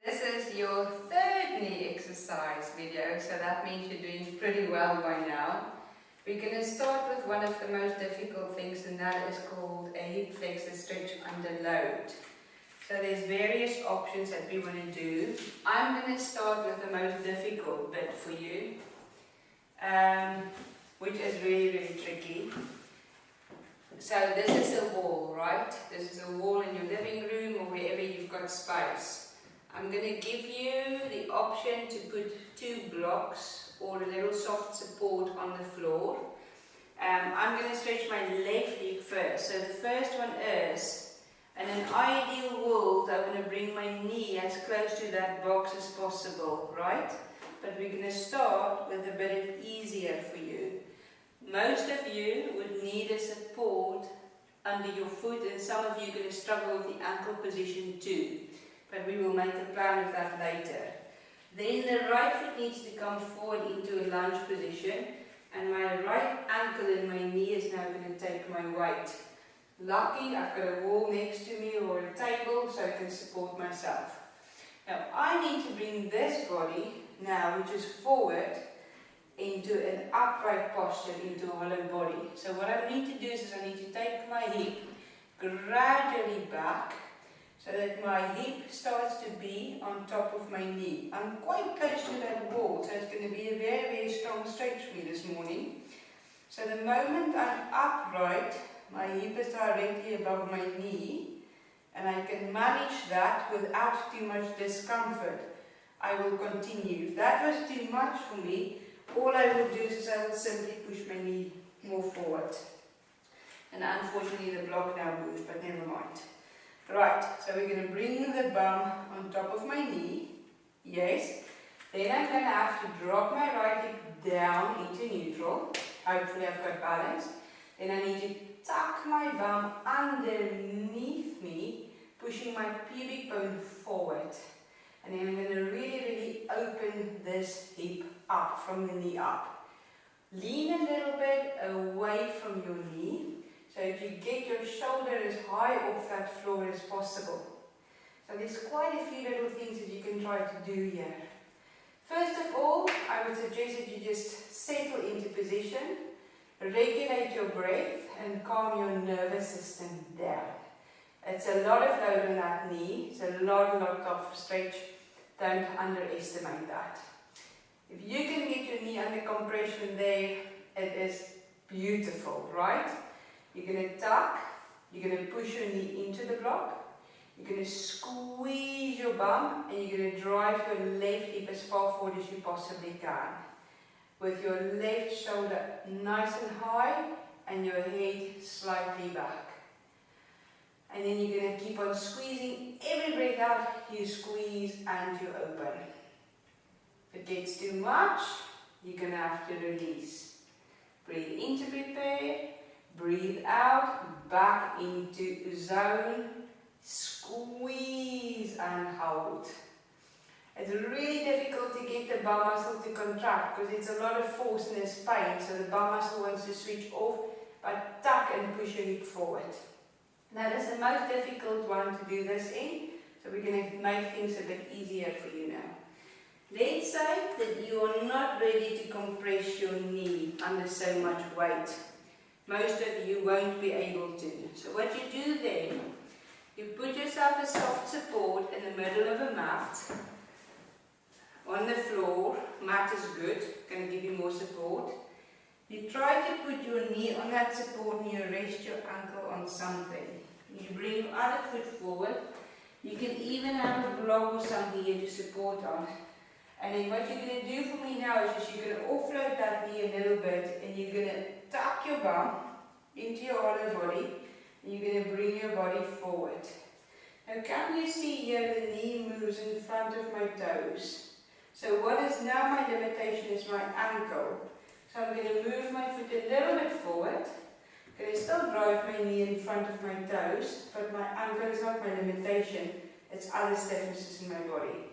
This is your third knee exercise video, so that means you're doing pretty well by now. We're going to start with one of the most difficult things, and that is called a hip flexor stretch under load. So there's various options that we want to do. I'm going to start with the most difficult bit for you, which is really, really tricky. So this is a wall, right? This is a wall in your living room or wherever you've got space. I'm going to give you the option to put 2 blocks or a little soft support on the floor. I'm going to stretch my left hip first. So the first one is, in an ideal world, I want to bring my knee as close to that box as possible, right? But we're going to start with a bit of easier for you. Most of you would need a support under your foot, and some of you are going to struggle with the ankle position too. But we will make a plan of that later. Then the right foot needs to come forward into a lunge position, and my right ankle and my knee is now going to take my weight. Lucky I've got a wall next to me or a table so I can support myself. Now I need to bring this body now, which is forward, into an upright posture, into a hollow body. So what I need to do is I need to take my hip gradually back, so that my hip starts to be on top of my knee. I'm quite close to that wall, so it's going to be a very, very strong stretch for me this morning. So the moment I'm upright, my hip is directly above my knee, and I can manage that without too much discomfort. I will continue. If that was too much for me, all I will do is I will simply push my knee more forward. And unfortunately the block now moves, but never mind. Right, so we're going to bring the bum on top of my knee. Yes. Then I'm going to have to drop my right hip down into neutral. Hopefully I've got balance. Then I need to tuck my bum underneath me, pushing my pubic bone forward. And then I'm going to really, really open this hip up, from the knee up. Lean a little bit away from your knee, so that you get your shoulder as high off that floor as possible. So there's quite a few little things that you can try to do here. First of all, I would suggest that you just settle into position, regulate your breath, and calm your nervous system down. It's a lot of load on that knee, it's a lot of stretch. Don't underestimate that. If you can get your knee under compression there, it is beautiful, right? You're going to tuck, you're going to push your knee into the block, you're going to squeeze your bum, and you're going to drive your left hip as far forward as you possibly can. With your left shoulder nice and high, and your head slightly back. And then you're going to keep on squeezing. Every breath out, you squeeze and you open. If it gets too much, you're going to have to release. Breathe in to prepare. Breathe out, back into zone, squeeze and hold. It's really difficult to get the bum muscle to contract because it's a lot of force and there's pain, so the bum muscle wants to switch off, but tuck and push your hip forward. Now that's the most difficult one to do this in, so we're going to make things a bit easier for you now. Let's say that you are not ready to compress your knee under so much weight. Most of you won't be able to. So what you do then, you put yourself a soft support in the middle of a mat, on the floor. Mat is good, going to give you more support. You try to put your knee on that support and you rest your ankle on something. You bring your other foot forward. You can even have a block or something here to support on. And then what you're going to do for me now is just you're going to offload that knee a little bit, and you're going to tuck your bum into your hollow body, and you're going to bring your body forward. Now can you see here the knee moves in front of my toes? So what is now my limitation is my ankle. So I'm going to move my foot a little bit forward. I'm going to still drive my knee in front of my toes, but my ankle is not my limitation, it's other stiffnesses in my body.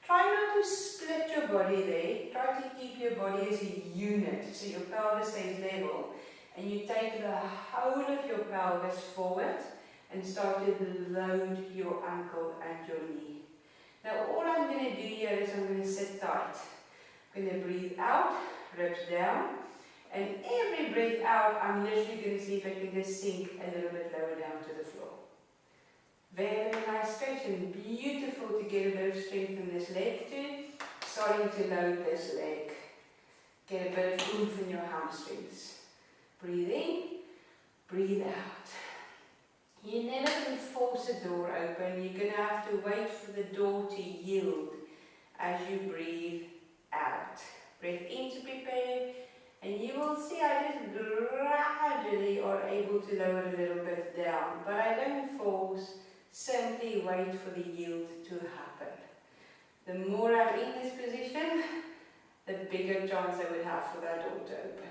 Try not to split your body there. Try to keep your body as a unit, so your pelvis stays level, and you take the whole of your pelvis forward and start to load your ankle and your knee. Now all I'm going to do here is I'm going to sit tight. I'm going to breathe out, ribs down, and every breath out I'm literally going to see if I can just sink a little bit lower down to the floor. Very nice stretch and beautiful to get a bit of strength in this leg too. Starting to load this leg. Get a bit of oomph in your hamstrings. Breathe in, breathe out. You're never going to force a door open. You're going to have to wait for the door to yield as you breathe out. Breathe in to prepare, and you will see I just gradually are able to lower a little bit down. But I don't force, simply wait for the yield to happen. The more I'm in this position, the bigger chance I would have for that door to open.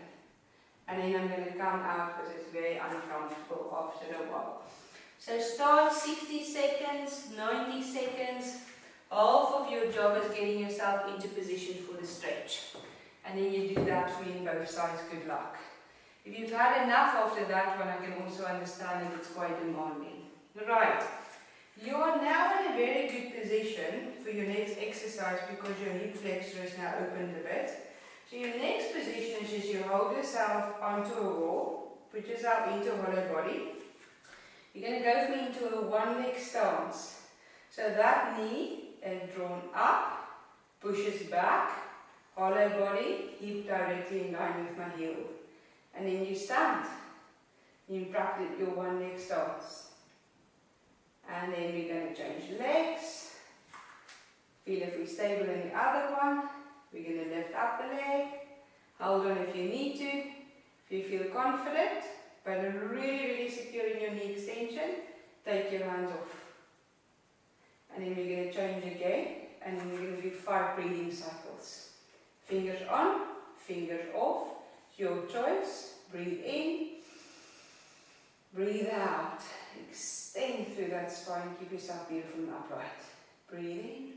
And then I'm going to come out because it's very uncomfortable after a while. So start 60 seconds, 90 seconds. Half of your job is getting yourself into position for the stretch. And then you do that for me on both sides. Good luck. If you've had enough after that one, I can also understand that it's quite demanding. Right. You are now in a very good position for your next exercise because your hip flexor is now opened a bit. So your next position is just you hold yourself onto a wall, put yourself into a hollow body. You're going to go from into a one-leg stance. So that knee is drawn up, pushes back, hollow body, hip directly in line with my heel. And then you stand. You practice your one-leg stance. And then we're going to change legs. Feel if we're stable in the other one. We're going to lift up the leg. Hold on if you need to. If you feel confident, but really secure in your knee extension, take your hands off. And then we're going to change again. And then we're going to do 5 breathing cycles. Fingers on, fingers off. It's your choice. Breathe in. Breathe out. Extend through that spine. Keep yourself beautiful and upright. Breathe in.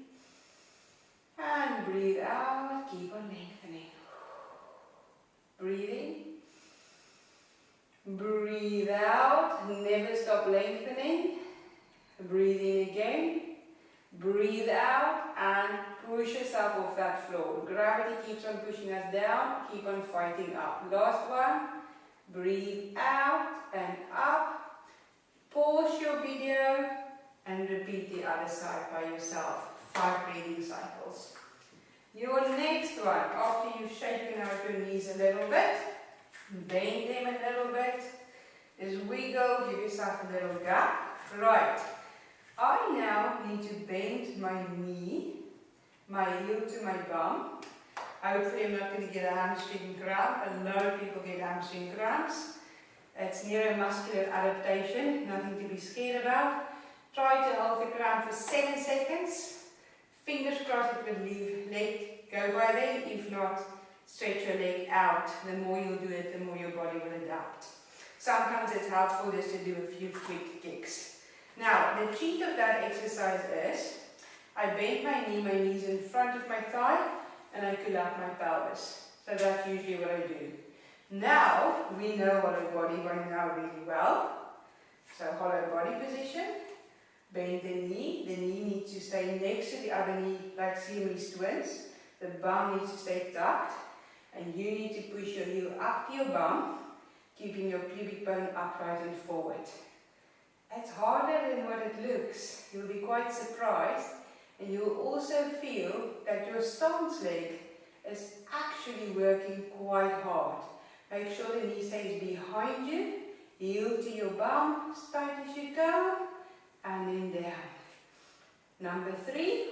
And breathe out. Keep on lengthening. Breathe in. Breathe out. Never stop lengthening. Breathe in again. Breathe out and push yourself off that floor. Gravity keeps on pushing us down. Keep on fighting up. Last one. Breathe out and up. Pause your video and repeat the other side by yourself. 5 breathing cycles. Your next one, after you've shaken out your knees a little bit, bend them a little bit, is wiggle, give yourself a little gap. Right. I now need to bend my knee, my heel to my bum. Hopefully I'm not going to get a hamstring cramp. A lot of people get hamstring cramps. It's neuromuscular adaptation, nothing to be scared about. Try to hold the cramp for 7 seconds. Fingers crossed it will leave, let go by then. If not, stretch your leg out. The more you do it, the more your body will adapt. Sometimes it's helpful just to do a few quick kicks. Now, the cheat of that exercise is, I bend my knees in front of my thigh, and I pull up my pelvis. So that's usually what I do. Now, we know hollow body by now really well. So hollow body position, bend the knee needs to stay next to the other knee like Siamese twins. The bum needs to stay tucked, and you need to push your heel up to your bum, keeping your pubic bone upright and forward. It's harder than what it looks. You'll be quite surprised, and you'll also feel that your stance leg is actually working quite hard. Make sure the knee stays behind you, heel to your bum, as tight as you go, and then down. Number 3,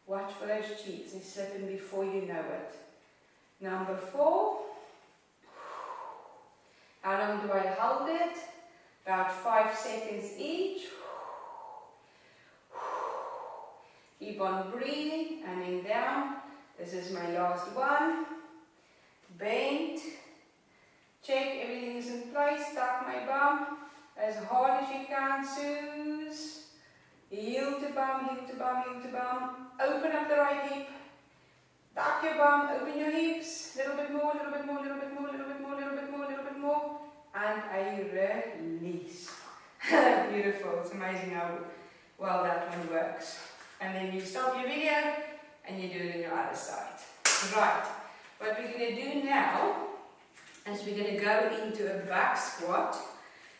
watch for those cheeks, they're slipping before you know it. Number 4, how long do I hold it? About 5 seconds each. Keep on breathing and then down. This is my last one. Bend. Check everything is in place. Tuck my bum as hard as you can. Soothe. Heel to bum, heel to bum, heel to bum. Open up the right hip. Tuck your bum, open your hips. Little bit more, little bit more, little bit more, little bit more, little bit more, little bit more. And a release. Beautiful. It's amazing how while that one works. And then you stop your video and you do it on your other side. Right, what we're going to do now is we're going to go into a back squat.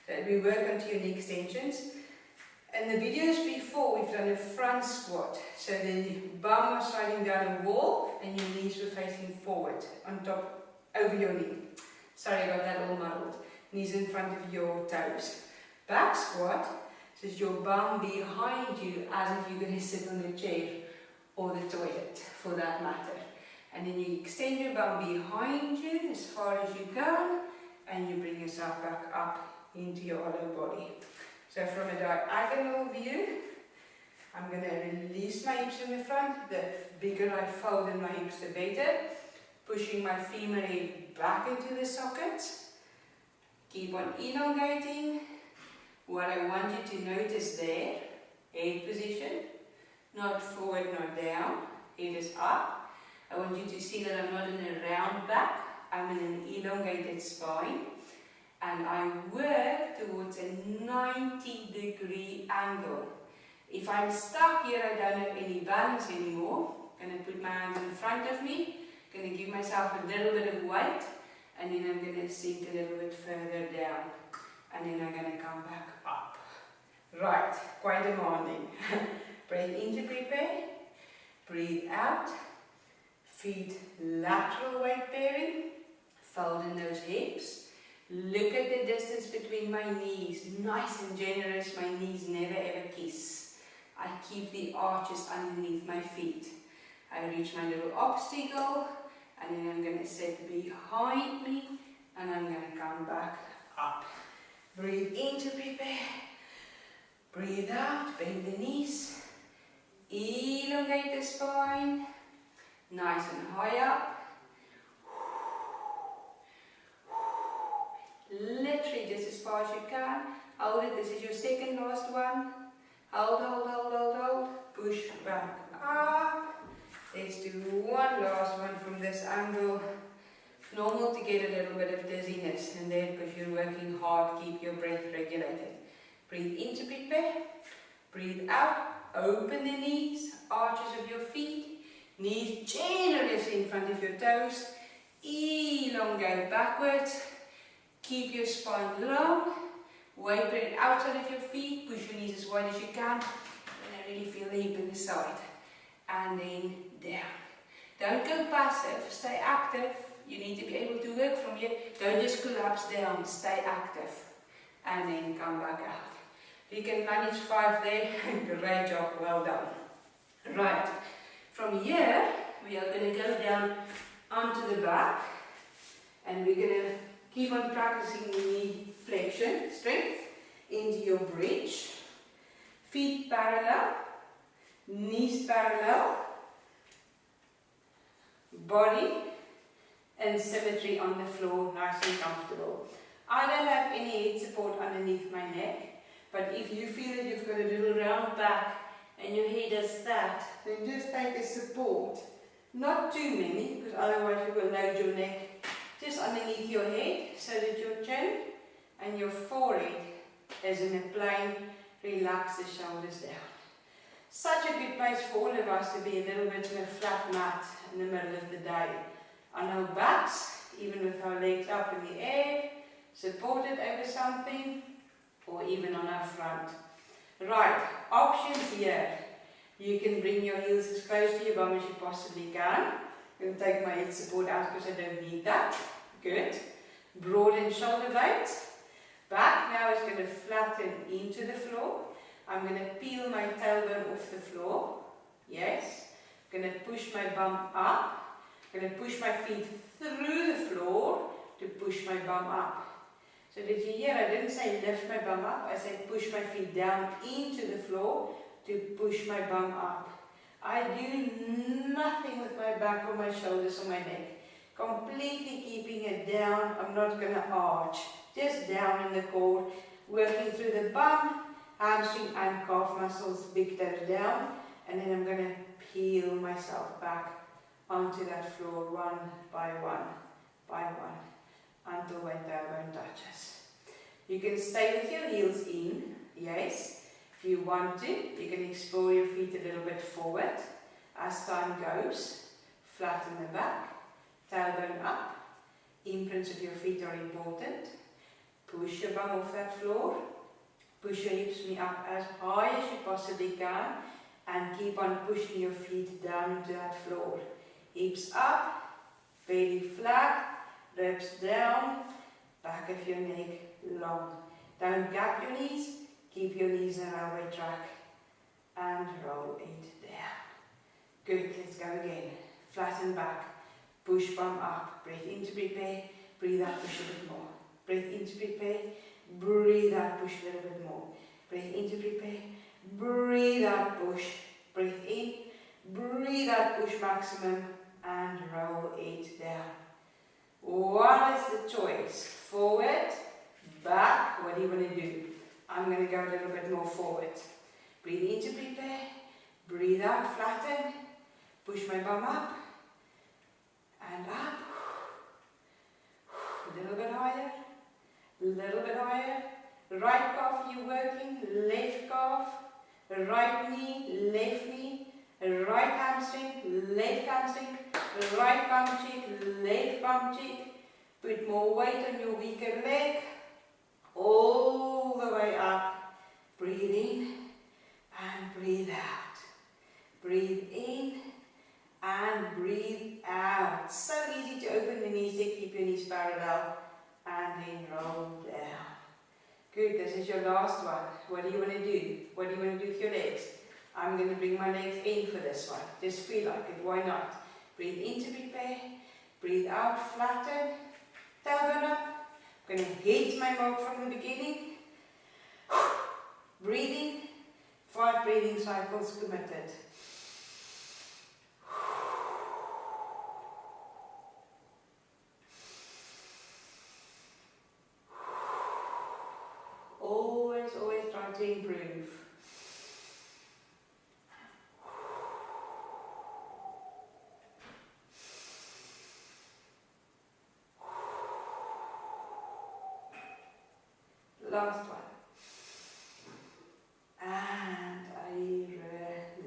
So we work onto your knee extensions. In the videos before, we've done a front squat. So the bum was sliding down a wall and your knees were facing forward on top, over your knee. Sorry, I got that all muddled. Knees in front of your toes. Back squat, so it's your bum behind you as if you're going to sit on the chair or the toilet for that matter. And then you extend your bum behind you as far as you can and you bring yourself back up into your hollow body. So from a diagonal view, I'm going to release my hips in the front. The bigger I fold in my hips, the better. Pushing my femur head back into the sockets. Keep on elongating. What I want you to notice there, head position, not forward, not down, head is up. I want you to see that I'm not in a round back, I'm in an elongated spine. And I work towards a 90-degree angle. If I'm stuck here, I don't have any balance anymore. I'm going to put my hands in front of me, going to give myself a little bit of weight, and then I'm going to sink a little bit further down. And then I'm going to come back up. Right, quite demanding. Breathe in to prepare. Breathe out. Feet lateral weight bearing. Fold in those hips. Look at the distance between my knees. Nice and generous. My knees never ever kiss. I keep the arches underneath my feet. I reach my little obstacle. And then I'm going to set behind me. And I'm going to come back up. Breathe in to prepare. Breathe out, bend the knees. Elongate the spine. Nice and high up. Literally just as far as you can. Hold it, this is your second last one. Hold, hold, hold, hold, hold. Push back up. Let's do one last one from this angle. Normal to get a little bit of dizziness in there because you're working hard, keep your breath regulated. Breathe in to prepare, breathe out, open the knees, arches of your feet, knees generously in front of your toes, elongate backwards, keep your spine long, weight bearing outside of your feet, push your knees as wide as you can, and I really feel the hip in the side, and then down. Don't go passive, stay active. You need to be able to work from here. Don't just collapse down, stay active. And then come back out. If you can manage 5 there, great job, well done. Right, from here, we are going to go down onto the back. And we're going to keep on practicing the knee flexion, strength, into your bridge. Feet parallel, knees parallel, body and symmetry on the floor, nice and comfortable. I don't have any head support underneath my neck, but if you feel that you've got a little round back and your head does that, then just take a support. Not too many, because otherwise you will load your neck just underneath your head, so that your chin and your forehead is in a plane. Relax the shoulders down. Such a good place for all of us to be a little bit in a flat mat in the middle of the day. On our backs, even with our legs up in the air, supported over something, or even on our front. Right, options here. You can bring your heels as close to your bum as you possibly can. I'm going to take my head support out because I don't need that. Good. Broaden shoulder blades. Back now is going to flatten into the floor. I'm going to peel my tailbone off the floor. Yes. I'm going to push my bum up. I'm going to push my feet through the floor to push my bum up. So did you hear? I didn't say lift my bum up. I said push my feet down into the floor to push my bum up. I do nothing with my back or my shoulders or my neck. Completely keeping it down. I'm not going to arch. Just down in the core. Working through the bum, hamstring and calf muscles, big toes down. And then I'm going to peel myself back onto that floor one by one, until my tailbone touches. You can stay with your heels in, yes. If If you want to, you can explore your feet a little bit forward. As time goes, flatten the back, tailbone up. Imprints of your feet are important. Push your bum off that floor. Push your hips up as high as you possibly can and keep on pushing your feet down into that floor. Hips up, belly flat, ribs down, back of your neck long. Don't gap your knees, keep your knees on the railway track and roll it down. Good, let's go again. Flatten back, push bum up, breathe in to prepare, breathe out, push a bit more. Breathe in to prepare, breathe out, push a little bit more. Breathe in to prepare, breathe out, push. Breathe in, breathe out, push maximum and roll it down. What is the choice? Forward, back, what do you want to do? I'm going to go a little bit more forward. Breathe in to prepare, breathe out, flatten, push my bum up and up. A little bit higher, a little bit higher. Right calf you're working, left calf, right knee, left knee, right hamstring, left hamstring, right bum cheek, left bum cheek. Put more weight on your weaker leg, all the way up. Breathe in and breathe out. Breathe in and breathe out. So easy to open the knees, keep your knees parallel and then roll down. Good, this is your last one. What do you want to do? What do you want to do with your legs? I'm going to bring my legs in for this one. Just feel like it, why not? Breathe in to prepare, breathe out, flatten, tailbone up. I'm going to hit my mark from the beginning. Breathing, 5 breathing cycles committed. Always try to improve. Last one. And I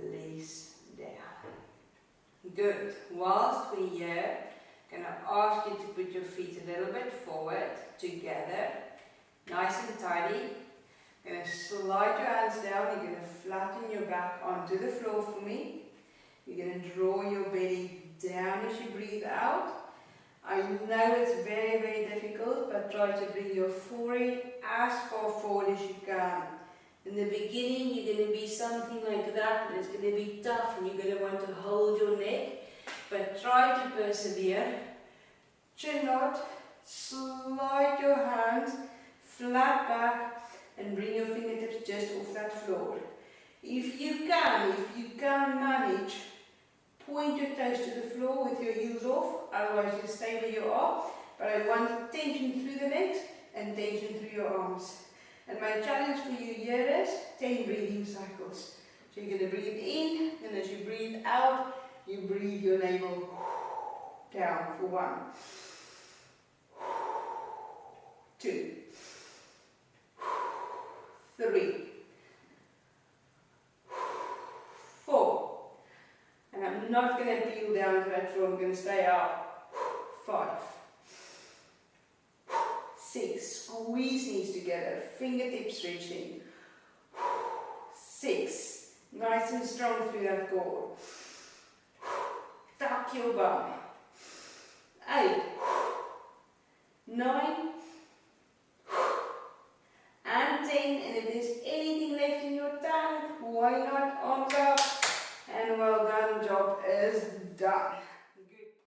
release down. Good. Whilst we're here, I'm going to ask you to put your feet a little bit forward, together, nice and tidy. You're going to slide your hands down, you're going to flatten your back onto the floor for me. You're going to draw your belly down as you breathe out. I know it's very difficult, but try to bring your forehead as far forward as you can. In the beginning, you're going to be something like that, and it's going to be tough, and you're going to want to hold your neck, but try to persevere. Chin out, slide your hands flat back, and bring your fingertips just off that floor. If you can manage, point your toes to the floor with your heels off, otherwise you stay where you are. But I want tension through the legs and tension through your arms. And my challenge for you here is 10 breathing cycles. So you're going to breathe in, and as you breathe out, you breathe your navel down for 1, 2, 3, 4, and I'm not going to peel down to that floor, I'm going to stay up. 5, 6, squeeze knees together, fingertips stretching. 6, nice and strong through that core. Tuck your bum. 8, 9, and 10, and if there's anything left in your tank, why not arms up? And well done, job is done.